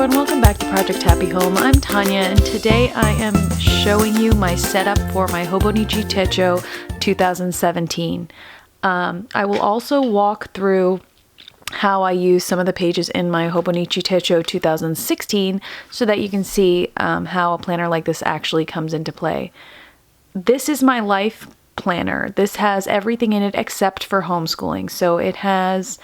everyone, welcome back to Project Happy Home. I'm Tanya, and today I am showing you my setup for my Hobonichi Techo 2017. I will also walk through how I use some of the pages in my Hobonichi Techo 2016 so that you can see how a planner like this actually comes into play. This is my life planner. This has everything in it except for homeschooling. So it has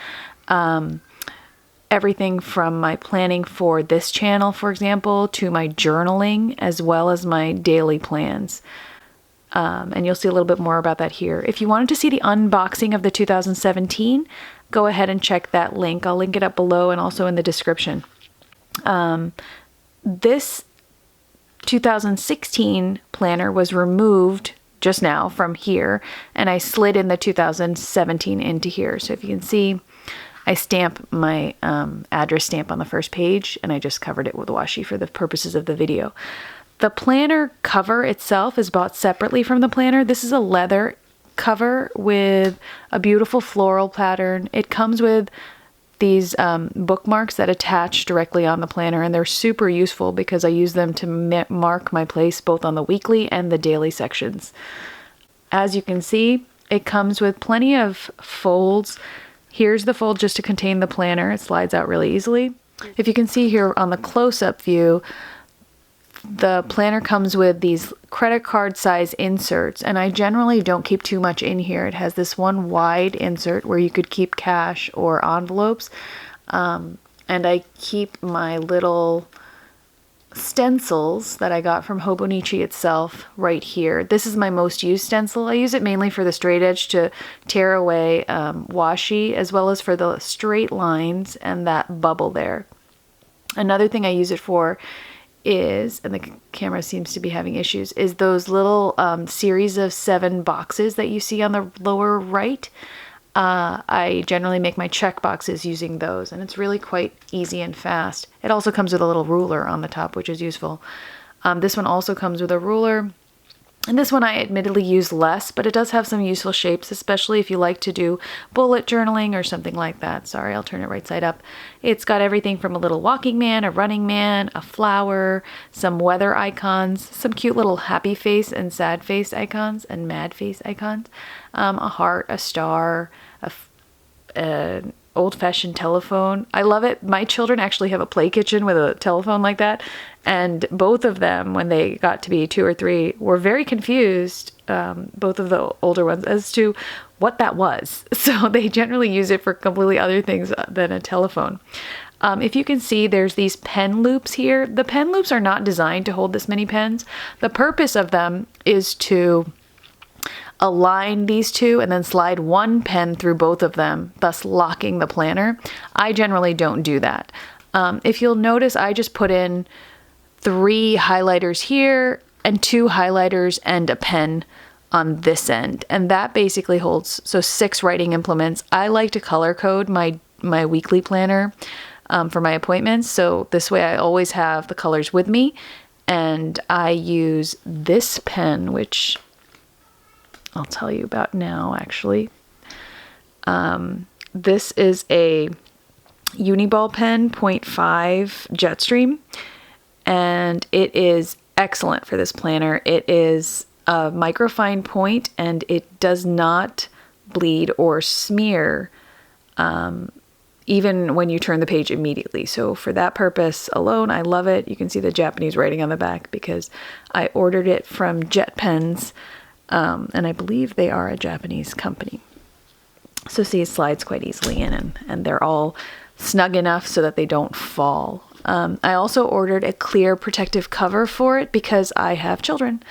everything from my planning for this channel, for example, to my journaling, as well as my daily plans. And you'll see a little bit more about that here. If you wanted to see the unboxing of the 2017, go ahead and check that link. I'll link it up below and also in the description. This 2016 planner was removed just now from here, and I slid in the 2017 into here. So if you can see, I stamp my address stamp on the first page, and I just covered it with washi for the purposes of the video. The planner cover itself is bought separately from the planner. This is a leather cover with a beautiful floral pattern. It comes with these bookmarks that attach directly on the planner, and they're super useful because I use them to mark my place both on the weekly and the daily sections. As you can see, it comes with plenty of folds. Here's the fold just to contain the planner. It slides out really easily. If you can see here on the close-up view, the planner comes with these credit card size inserts, and I generally don't keep too much in here. It has this one wide insert where you could keep cash or envelopes, and I keep my little stencils that I got from Hobonichi itself right here. This is my most used stencil. I use it mainly for the straight edge to tear away washi, as well as for the straight lines and that bubble there. Another thing I use it for is, and the camera seems to be having issues, is those little series of 7 boxes that you see on the lower right. I generally make my check boxes using those, and it's really quite easy and fast. It also comes with a little ruler on the top, which is useful. This one also comes with a ruler, and this one I admittedly use less, but it does have some useful shapes, especially if you like to do bullet journaling or something like that. Sorry, I'll turn it right side up. It's got everything from a little walking man, a running man, a flower, some weather icons, some cute little happy face and sad face icons and mad face icons, a heart, a star, an old-fashioned telephone. I love it. My children actually have a play kitchen with a telephone like that, and both of them, when they got to be 2 or 3, were very confused, both of the older ones, as to what that was. So they generally use it for completely other things than a telephone. If you can see, there's these pen loops here. The pen loops are not designed to hold this many pens. The purpose of them is to align these two and then slide one pen through both of them, thus locking the planner. I generally don't do that. If you'll notice, I just put in 3 highlighters here and 2 highlighters and a pen on this end, and that basically holds 6 writing implements. I like to color code my weekly planner for my appointments, so this way I always have the colors with me, and I use this pen, which I'll tell you about now, actually. This is a Uniball pen 0.5 Jetstream, and it is excellent for this planner. It is a microfine point, and it does not bleed or smear even when you turn the page immediately. So for that purpose alone, I love it. You can see the Japanese writing on the back because I ordered it from Jet Pens, and I believe they are a Japanese company. So see, it slides quite easily in, and they're all snug enough so that they don't fall. I also ordered a clear protective cover for it because I have children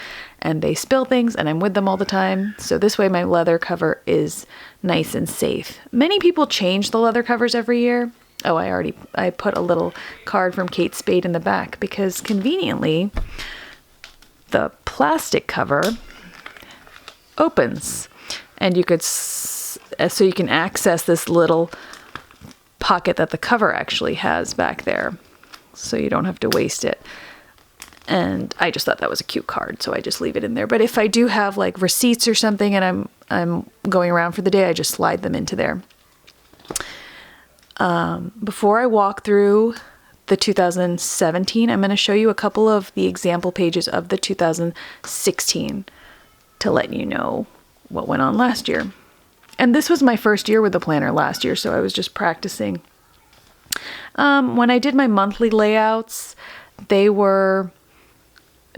and they spill things and I'm with them all the time. So this way my leather cover is nice and safe. Many people change the leather covers every year. Oh, I put a little card from Kate Spade in the back because conveniently the plastic cover opens, and you could so you can access this little pocket that the cover actually has back there, so you don't have to waste it. And I just thought that was a cute card, so I just leave it in there. But if I do have like receipts or something and I'm going around for the day, I just slide them into there. Before I walk through the 2017. I'm going to show you a couple of the example pages of the 2016 to let you know what went on last year. And this was my first year with the planner last year, so I was just practicing. When I did my monthly layouts, they were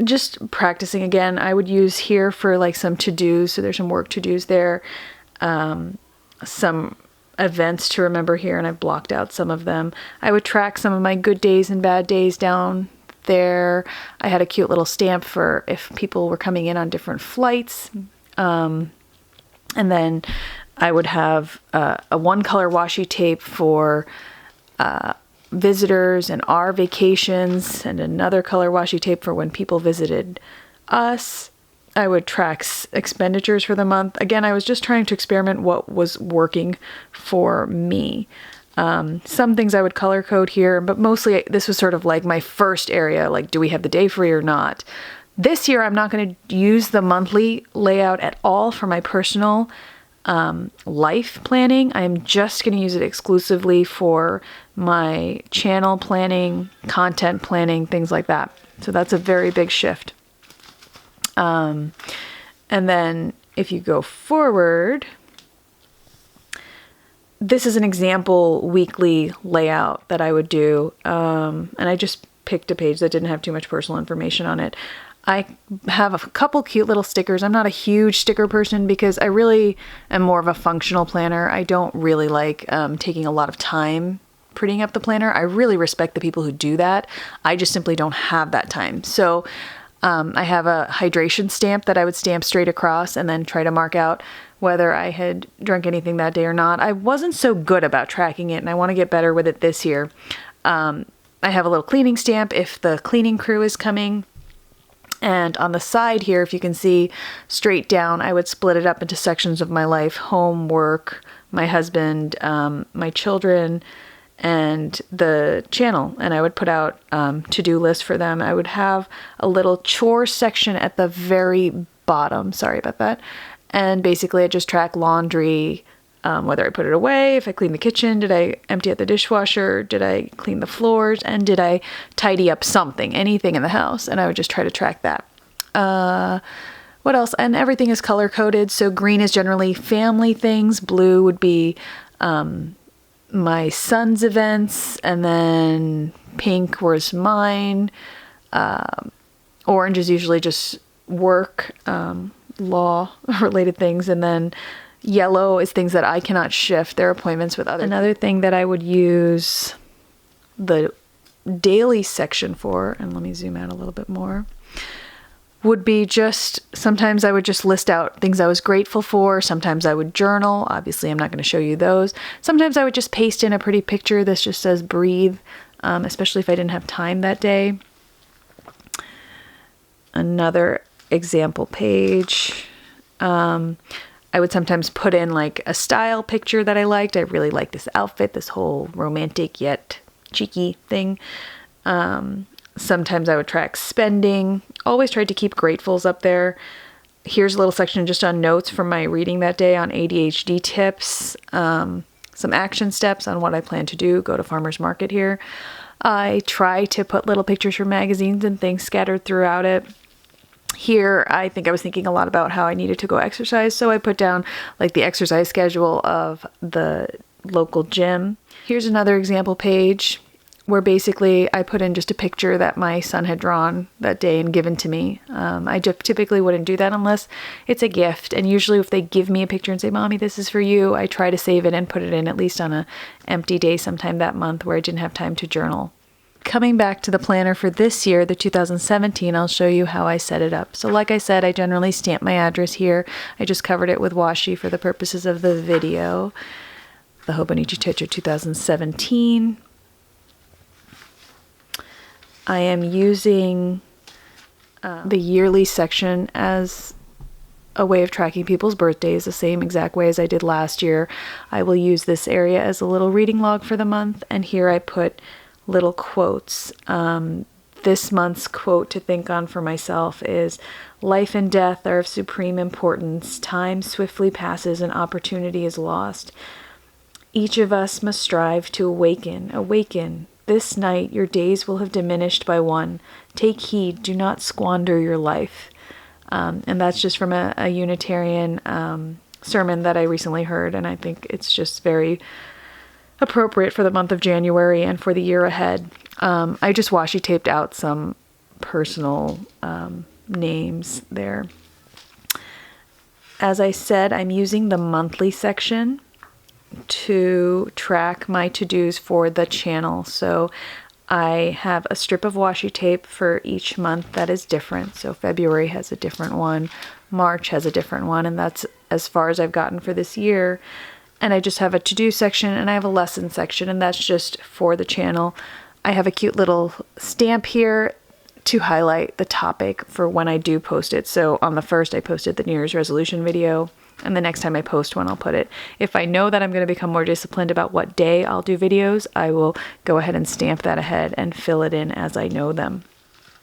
just practicing again. I would use here for like some to-dos, so there's some work to-dos there, some events to remember here, and I've blocked out some of them. I would track some of my good days and bad days down there. I had a cute little stamp for if people were coming in on different flights. And then I would have a one-color washi tape for visitors and our vacations, and another color washi tape for when people visited us. I would track expenditures for the month. Again, I was just trying to experiment what was working for me. Some things I would color code here, but mostly this was sort of like my first area, like do we have the day free or not? This year, I'm not going to use the monthly layout at all for my personal life planning. I'm just going to use it exclusively for my channel planning, content planning, things like that. So that's a very big shift. And then if you go forward, this is an example weekly layout that I would do. And I just picked a page that didn't have too much personal information on it. I have a couple cute little stickers. I'm not a huge sticker person because I really am more of a functional planner. I don't really like taking a lot of time printing up the planner. I really respect the people who do that. I just simply don't have that time. So I have a hydration stamp that I would stamp straight across and then try to mark out whether I had drunk anything that day or not. I wasn't so good about tracking it, and I want to get better with it this year. I have a little cleaning stamp if the cleaning crew is coming. And on the side here, if you can see straight down, I would split it up into sections of my life: home, work, my husband, my children, and the channel. And I would put out to-do lists for them. I would have a little chore section at the very bottom. Sorry about that. And basically I just track laundry, whether I put it away, if I cleaned the kitchen, did I empty out the dishwasher, did I clean the floors, and did I tidy up something, anything in the house, and I would just try to track that. What else? And everything is color coded, so green is generally family things, blue would be my son's events, and then pink was mine, orange is usually just work, law related things, and then yellow is things that I cannot shift. They're appointments with others. Another thing that I would use the daily section for, and let me zoom out a little bit more, would be just, sometimes I would just list out things I was grateful for. Sometimes I would journal. Obviously, I'm not going to show you those. Sometimes I would just paste in a pretty picture. This just says breathe, especially if I didn't have time that day. Another example page. I would sometimes put in like a style picture that I liked. I really like this outfit, this whole romantic yet cheeky thing. Sometimes I would track spending. Always tried to keep gratefuls up there. Here's a little section just on notes from my reading that day on ADHD tips. Some action steps on what I plan to do. Go to farmer's market here. I try to put little pictures from magazines and things scattered throughout it. Here, I think I was thinking a lot about how I needed to go exercise, so I put down like the exercise schedule of the local gym. Here's another example page where basically I put in just a picture that my son had drawn that day and given to me. I typically wouldn't do that unless it's a gift, and usually if they give me a picture and say, "Mommy, this is for you," I try to save it and put it in at least on an empty day sometime that month where I didn't have time to journal. Coming back to the planner for this year, the 2017, I'll show you how I set it up. So like I said, I generally stamp my address here. I just covered it with washi for the purposes of the video. The Hobonichi Teacher 2017. I am using the yearly section as a way of tracking people's birthdays, the same exact way as I did last year. I will use this area as a little reading log for the month, and here I put little quotes. This month's quote to think on for myself is, "Life and death are of supreme importance. Time swiftly passes and opportunity is lost. Each of us must strive to awaken this night your days will have diminished by one. Take heed, do not squander your life. And that's just from a Unitarian sermon that I recently heard, and I think it's just very appropriate for the month of January and for the year ahead. I just washi taped out some personal names there. As I said, I'm using the monthly section to track my to-dos for the channel. So I have a strip of washi tape for each month that is different. So February has a different one, March has a different one, and that's as far as I've gotten for this year. And I just have a to-do section and I have a lesson section, and that's just for the channel. I have a cute little stamp here to highlight the topic for when I do post it. So on the 1st, I posted the New Year's resolution video, and the next time I post one, I'll put it. If I know that I'm going to become more disciplined about what day I'll do videos, I will go ahead and stamp that ahead and fill it in as I know them.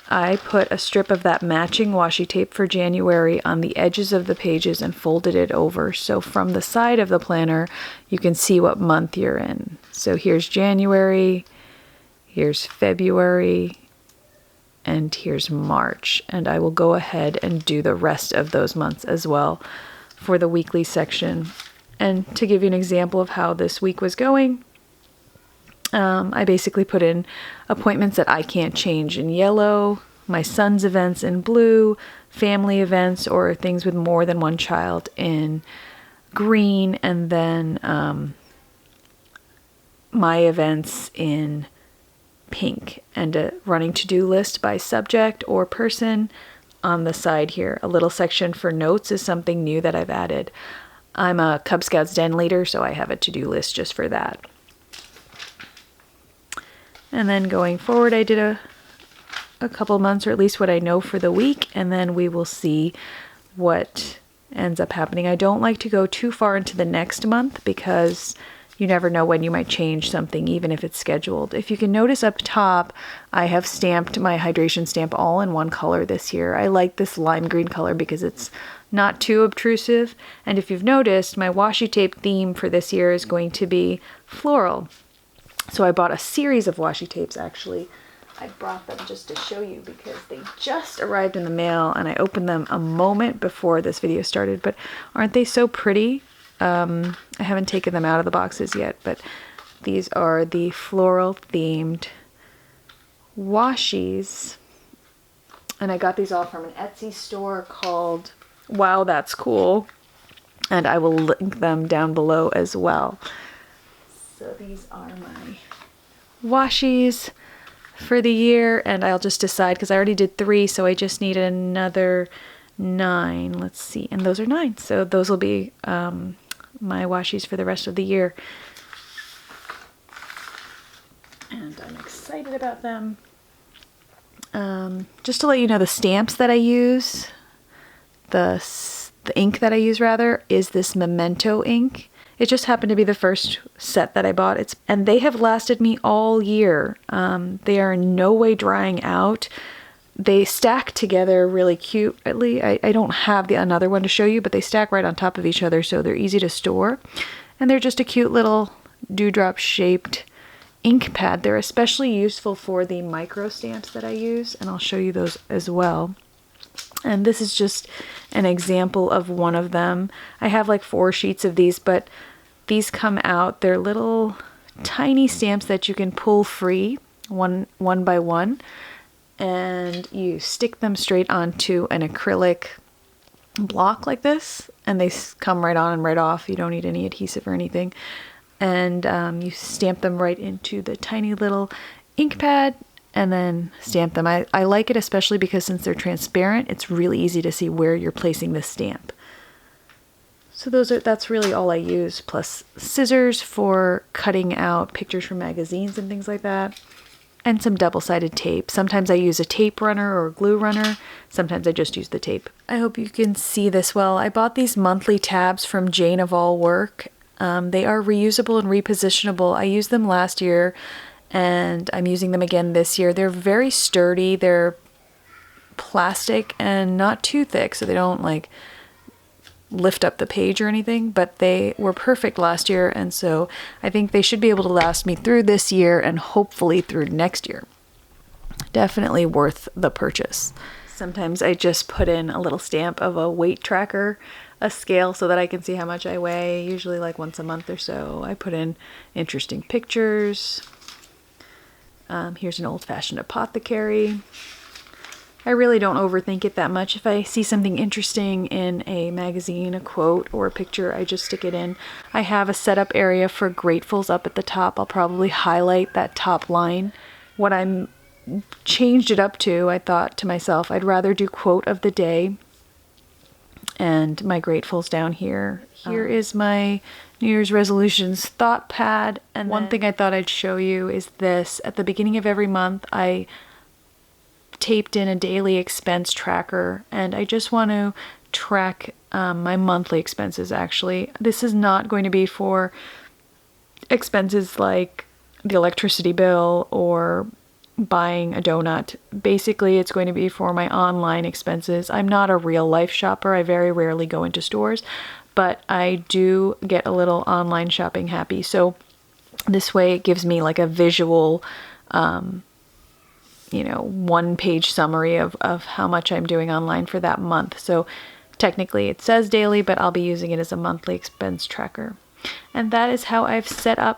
I put a strip of that matching washi tape for January on the edges of the pages and folded it over. So from the side of the planner, you can see what month you're in. So here's January, here's February, and here's March. And I will go ahead and do the rest of those months as well for the weekly section. And to give you an example of how this week was going, I basically put in appointments that I can't change in yellow, my son's events in blue, family events or things with more than one child in green, and then my events in pink, and a running to-do list by subject or person on the side here. A little section for notes is something new that I've added. I'm a Cub Scouts Den leader, so I have a to-do list just for that. And then going forward, I did a couple months, or at least what I know for the week, and then we will see what ends up happening. I don't like to go too far into the next month because you never know when you might change something, even if it's scheduled. If you can notice up top, I have stamped my hydration stamp all in one color this year. I like this lime green color because it's not too obtrusive. And if you've noticed, my washi tape theme for this year is going to be floral. So I bought a series of washi tapes, actually. I brought them just to show you because they just arrived in the mail and I opened them a moment before this video started. But aren't they so pretty? I haven't taken them out of the boxes yet, but these are the floral themed washis. And I got these all from an Etsy store called Wow, That's Cool. And I will link them down below as well. So these are my washis for the year, and I'll just decide because I already did 3, so I just need another 9. Let's see, and those are 9. So those will be my washis for the rest of the year. And I'm excited about them. Just to let you know, the stamps that I use, the ink that I use rather, is this Memento ink. It just happened to be the first set that I bought. And they have lasted me all year. They are in no way drying out. They stack together really cutely. I don't have another one to show you, but they stack right on top of each other, so they're easy to store. And they're just a cute little dewdrop shaped ink pad. They're especially useful for the micro stamps that I use, and I'll show you those as well. And this is just an example of one of them. I have like 4 sheets of these, but these come out. They're little tiny stamps that you can pull free one by one. And you stick them straight onto an acrylic block like this, and they come right on and right off. You don't need any adhesive or anything. And you stamp them right into the tiny little ink pad and then stamp them. I like it especially because since they're transparent, it's really easy to see where you're placing the stamp. So that's really all I use, plus scissors for cutting out pictures from magazines and things like that. And some double-sided tape. Sometimes I use a tape runner or a glue runner. Sometimes I just use the tape. I hope you can see this well. I bought these monthly tabs from Jane of All Work. They are reusable and repositionable. I used them last year and I'm using them again this year. They're very sturdy. They're plastic and not too thick, so they don't like lift up the page or anything, but they were perfect last year, and so I think they should be able to last me through this year and hopefully through next year. Definitely worth the purchase. Sometimes I just put in a little stamp of a weight tracker, a scale, so that I can see how much I weigh, usually like once a month or so. I put in interesting pictures. Here's an old-fashioned apothecary. I really don't overthink it that much. If I see something interesting in a magazine, a quote, or a picture, I just stick it in. I have a setup area for gratefuls up at the top. I'll probably highlight that top line. What I'm changed it up to, I thought to myself, I'd rather do quote of the day and my gratefuls down here. Here is my New Year's resolutions thought pad. And one thing I thought I'd show you is this. At the beginning of every month, I taped in a daily expense tracker, and I just want to track my monthly expenses. Actually, this is not going to be for expenses like the electricity bill or buying a donut. Basically, it's going to be for my online expenses. I'm not a real life shopper. I very rarely go into stores, but I do get a little online shopping happy. So this way it gives me like a visual one-page summary of how much I'm doing online for that month. So technically it says daily, but I'll be using it as a monthly expense tracker. And that is how I've set up